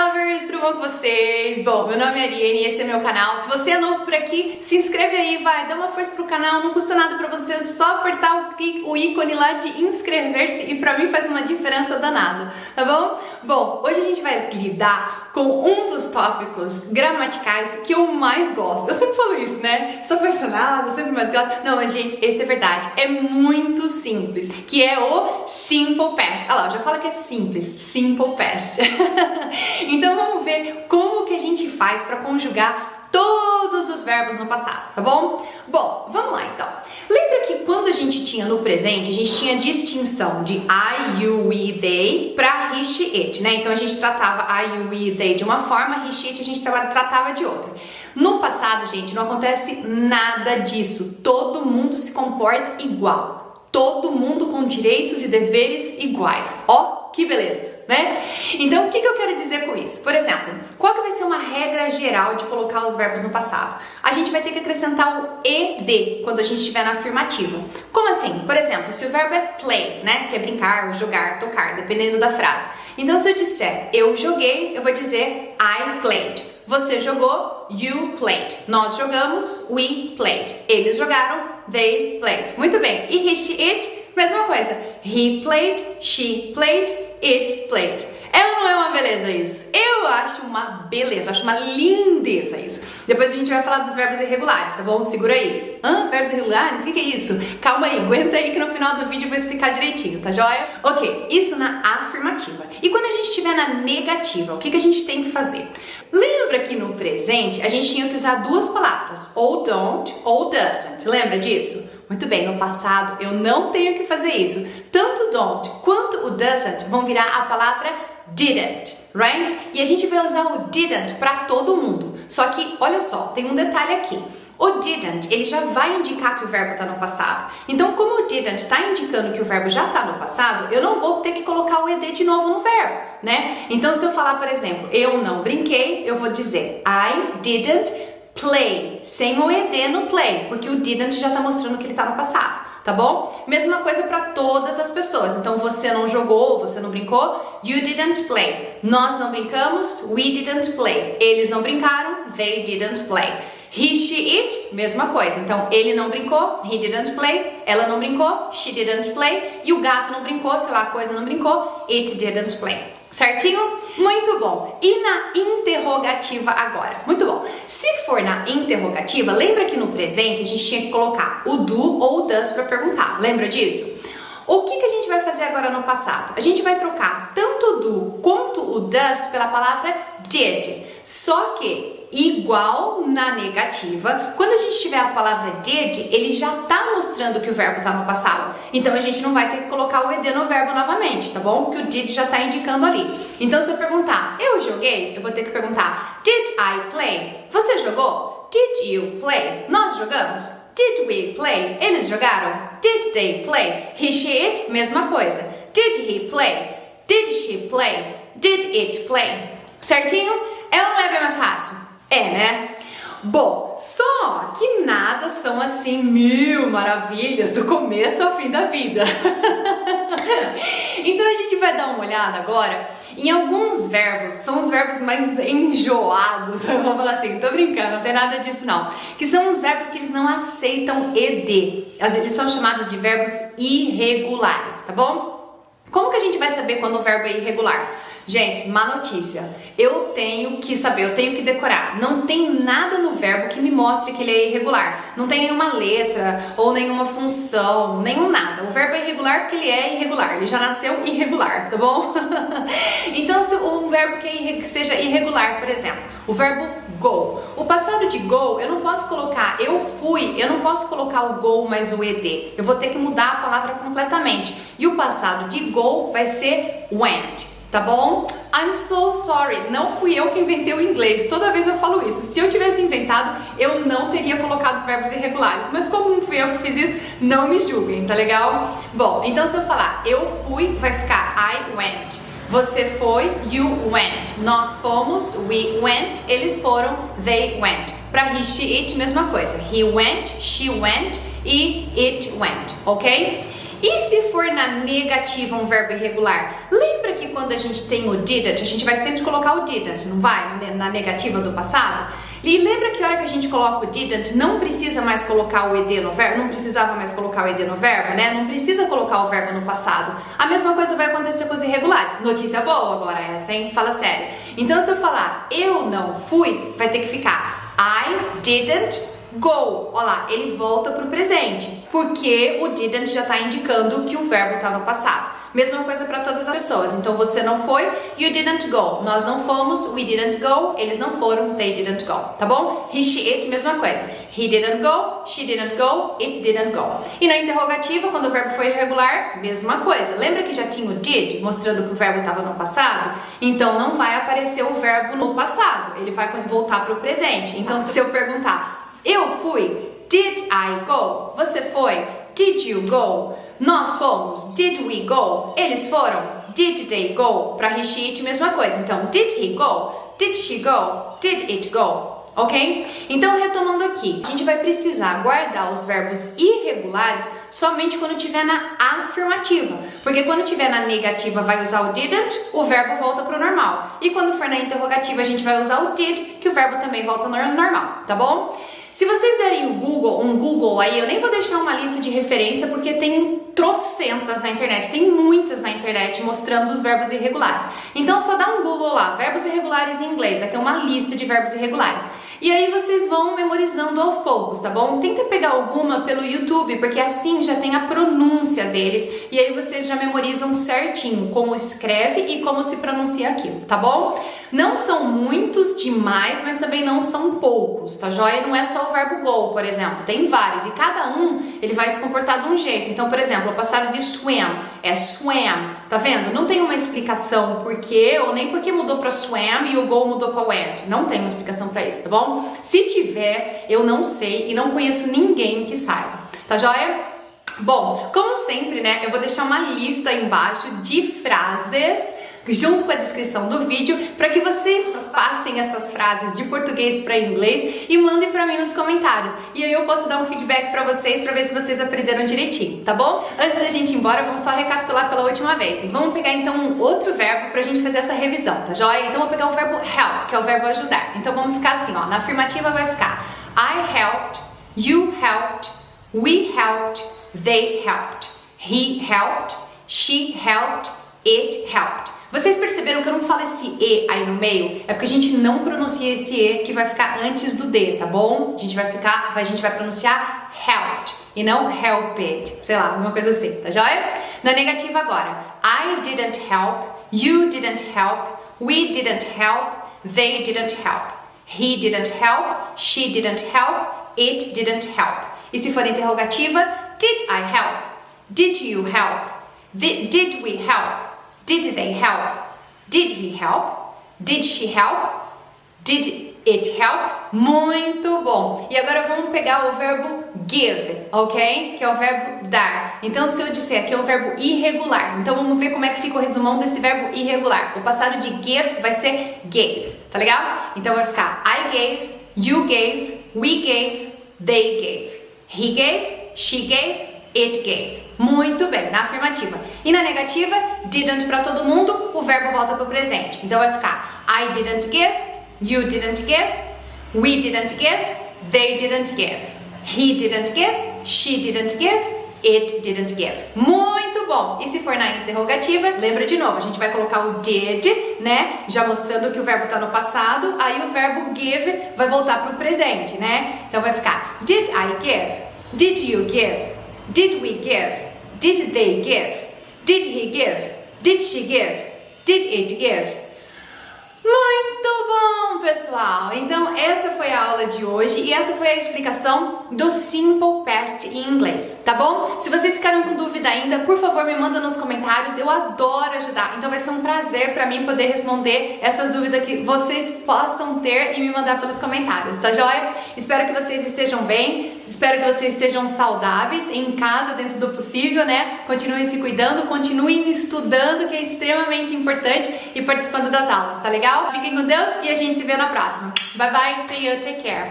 lovers, tudo bom com vocês? Bom, meu nome é Ariane e esse é meu canal. Se você é novo por aqui, se inscreve aí, vai, dá uma força pro canal, não custa nada pra você, só apertar o ícone lá de inscrever-se e pra mim faz uma diferença danada, tá bom? Bom, hoje a gente vai lidar com um dos tópicos gramaticais que eu mais gosto. Eu sempre falo isso, né? Sou apaixonada, sempre mais gosto. Não, mas gente, esse é verdade. É muito simples, que é o simple past. Olha lá, já fala que é simples, simple past. Então vamos ver como que a gente faz para conjugar todos os verbos no passado, tá bom? Bom, vamos lá então. Lembra que quando a gente tinha no presente, a gente tinha distinção de I, you, we, they para he, she, it, né? Então a gente tratava I, you, we, they de uma forma, he, she, it a gente tratava de outra. No passado, gente, não acontece nada disso. Todo mundo se comporta igual. Todo mundo com direitos e deveres iguais. Ó, que beleza, né? Então, o que eu quero dizer com isso? Por exemplo, qual que vai ser uma regra geral de colocar os verbos no passado? A gente vai ter que acrescentar o ed quando a gente estiver na afirmativa. Como assim? Por exemplo, se o verbo é play, né? Que é brincar, jogar, tocar, dependendo da frase. Então, se eu disser eu joguei, eu vou dizer I played. Você jogou, you played. Nós jogamos, we played. Eles jogaram, they played. Muito bem. E he, she, it, mesma coisa. He played, she played, it played. É ou não é uma beleza isso? Eu acho uma beleza, eu acho uma lindeza isso. Depois a gente vai falar dos verbos irregulares, tá bom? Segura aí. Verbos irregulares? O que é isso? Calma aí, aguenta aí que no final do vídeo eu vou explicar direitinho, tá joia? Ok, isso na afirmativa. E quando a gente estiver na negativa, o que a gente tem que fazer? Lembra que no presente a gente tinha que usar duas palavras, ou don't ou doesn't. Lembra disso? Muito bem, no passado eu não tenho que fazer isso. Tanto o don't quanto o doesn't vão virar a palavra didn't, right? E a gente vai usar o didn't para todo mundo. Só que, olha só, tem um detalhe aqui. O didn't, ele já vai indicar que o verbo está no passado. Então, como o didn't está indicando que o verbo já está no passado, eu não vou ter que colocar o ed de novo no verbo, né? Então, se eu falar, por exemplo, eu não brinquei, eu vou dizer I didn't play, sem o ed no play, porque o didn't já está mostrando que ele está no passado, tá bom? Mesma coisa para todas as pessoas. Então, você não jogou, você não brincou, you didn't play. Nós não brincamos, we didn't play. Eles não brincaram, they didn't play. He, she, it, mesma coisa. Então, ele não brincou, he didn't play. Ela não brincou, she didn't play. E o gato não brincou, sei lá, a coisa não brincou, it didn't play. Certinho? Muito bom. E na interrogativa agora? Muito bom. Se for na interrogativa, lembra que no presente a gente tinha que colocar o do ou o does para perguntar. Lembra disso? O que a gente vai fazer agora no passado? A gente vai trocar tanto o do quanto o does pela palavra did. Só que, igual na negativa, quando a gente tiver a palavra did, ele já está mostrando que o verbo está no passado. Então a gente não vai ter que colocar o ed no verbo novamente, tá bom? Porque o did já está indicando ali. Então se eu perguntar, eu joguei? Eu vou ter que perguntar, did I play? Você jogou? Did you play? Nós jogamos? Did we play? Eles jogaram? Did they play? He, she, it, mesma coisa. Did he play? Did she play? Did it play? Certinho? É ou não é bem mais fácil? É, né? Bom, só que nada são assim mil maravilhas do começo ao fim da vida. Então a gente vai dar uma olhada agora em alguns verbos, que são os verbos mais enjoados, vamos falar assim, tô brincando, não tem nada disso não, que são os verbos que eles não aceitam ed, eles são chamados de verbos irregulares, tá bom? Como que a gente vai saber quando o verbo é irregular? Gente, má notícia, eu tenho que saber, eu tenho que decorar. Não tem nada no verbo que me mostre que ele é irregular. Não tem nenhuma letra ou nenhuma função, nenhum nada. O verbo é irregular porque ele é irregular, ele já nasceu irregular, tá bom? Então, se um verbo que seja irregular, por exemplo, o verbo go. O passado de go, eu não posso colocar eu fui, eu não posso colocar o go mais o ed. Eu vou ter que mudar a palavra completamente. E o passado de go vai ser went. Tá bom? I'm so sorry, não fui eu que inventei o inglês, toda vez eu falo isso. Se eu tivesse inventado, eu não teria colocado verbos irregulares, mas como não fui eu que fiz isso, não me julguem, tá legal? Bom, então se eu falar eu fui, vai ficar I went. Você foi, you went. Nós fomos, we went. Eles foram, they went. Para he, she, it, mesma coisa. He went, she went e it went, ok? E se for na negativa um verbo irregular? Lembra que quando a gente tem o didn't, a gente vai sempre colocar o didn't, não vai? Na negativa do passado? E lembra que a hora que a gente coloca o didn't, não precisa mais colocar o ed no verbo? Não precisava mais colocar o ed no verbo, né? Não precisa colocar o verbo no passado. A mesma coisa vai acontecer com os irregulares. Notícia boa agora essa, hein? Fala sério. Então se eu falar eu não fui, vai ter que ficar I didn't go. Olha lá, ele volta pro presente, porque o didn't já está indicando que o verbo está no passado. Mesma coisa para todas as pessoas. Então você não foi, you didn't go. Nós não fomos, we didn't go. Eles não foram, they didn't go. Tá bom? He, she, it, mesma coisa. He didn't go, she didn't go, it didn't go. E na interrogativa, quando o verbo foi irregular, mesma coisa. Lembra que já tinha o did, mostrando que o verbo estava no passado? Então não vai aparecer o verbo no passado. Ele vai voltar para o presente. Então se eu perguntar, eu fui, did I go? Você foi, did you go? Nós fomos, did we go? Eles foram, did they go? Para he, she, it, mesma coisa. Então, did he go? Did she go? Did it go? Ok? Então, retomando aqui, a gente vai precisar guardar os verbos irregulares somente quando tiver na afirmativa. Porque quando tiver na negativa vai usar o didn't, o verbo volta para o normal. E quando for na interrogativa a gente vai usar o did, que o verbo também volta ao normal, tá bom? Se vocês derem um Google aí, eu nem vou deixar uma lista de referência porque tem trocentas na internet, tem muitas na internet mostrando os verbos irregulares. Então só dá um Google lá, verbos irregulares em inglês, vai ter uma lista de verbos irregulares. E aí vocês vão memorizando aos poucos, tá bom? Tenta pegar alguma pelo YouTube, porque assim já tem a pronúncia deles e aí vocês já memorizam certinho como escreve e como se pronuncia aquilo, tá bom? Não são muitos demais, mas também não são poucos, tá joia? Não é só o verbo go, por exemplo, tem vários e cada um ele vai se comportar de um jeito. Então, por exemplo, o passado de swim é swam, tá vendo? Não tem uma explicação por quê ou nem porque mudou para swam e o go mudou para went. Não tem uma explicação para isso, tá bom? Se tiver, eu não sei e não conheço ninguém que saiba, tá joia? Bom, como sempre, né, eu vou deixar uma lista aí embaixo de frases junto com a descrição do vídeo para que vocês passem essas frases de português para inglês e mandem para mim nos comentários. E aí eu posso dar um feedback para vocês para ver se vocês aprenderam direitinho, tá bom? Antes da gente ir embora, vamos só recapitular pela última vez. E vamos pegar então um outro verbo pra gente fazer essa revisão, tá joia? Então vou pegar o verbo help, que é o verbo ajudar. Então vamos ficar assim, ó, na afirmativa vai ficar I helped, you helped, we helped, they helped, he helped, she helped, it helped. Vocês perceberam que eu não falo esse E aí no meio? É porque a gente não pronuncia esse E que vai ficar antes do D, tá bom? A gente vai pronunciar helped e não helped, sei lá, alguma coisa assim, tá joia? Na negativa agora, I didn't help, you didn't help, we didn't help, they didn't help, he didn't help, she didn't help, it didn't help. E se for interrogativa, did I help? Did you help? Did we help? Did they help? Did he help? Did she help? Did it help? Muito bom! E agora vamos pegar o verbo give, ok? Que é o verbo dar. Então se eu disser que é o verbo irregular, então vamos ver como é que fica o resumão desse verbo irregular. O passado de give vai ser gave, tá legal? Então vai ficar I gave, you gave, we gave, they gave, he gave, she gave, it gave. Muito bem, na afirmativa. E na negativa, didn't para todo mundo, o verbo volta para o presente. Então vai ficar I didn't give, you didn't give, we didn't give, they didn't give, he didn't give, she didn't give, it didn't give. Muito bom! E se for na interrogativa, lembra de novo, a gente vai colocar o did, né? Já mostrando que o verbo está no passado, aí o verbo give vai voltar para o presente, né? Então vai ficar did I give, did you give, did we give, did they give, did he give, did she give, did it give. Muito bom, pessoal! Então essa foi a aula de hoje e essa foi a explicação do Simple Past em inglês, tá bom? Se vocês ficaram com dúvida ainda, por favor me manda nos comentários, eu adoro ajudar, então vai ser um prazer pra mim poder responder essas dúvidas que vocês possam ter e me mandar pelos comentários, tá joia? Espero que vocês estejam bem, espero que vocês estejam saudáveis, em casa, dentro do possível, né? Continuem se cuidando, continuem estudando, que é extremamente importante, e participando das aulas, tá legal? Fiquem com Deus e a gente se vê na próxima. Bye bye, see you, take care.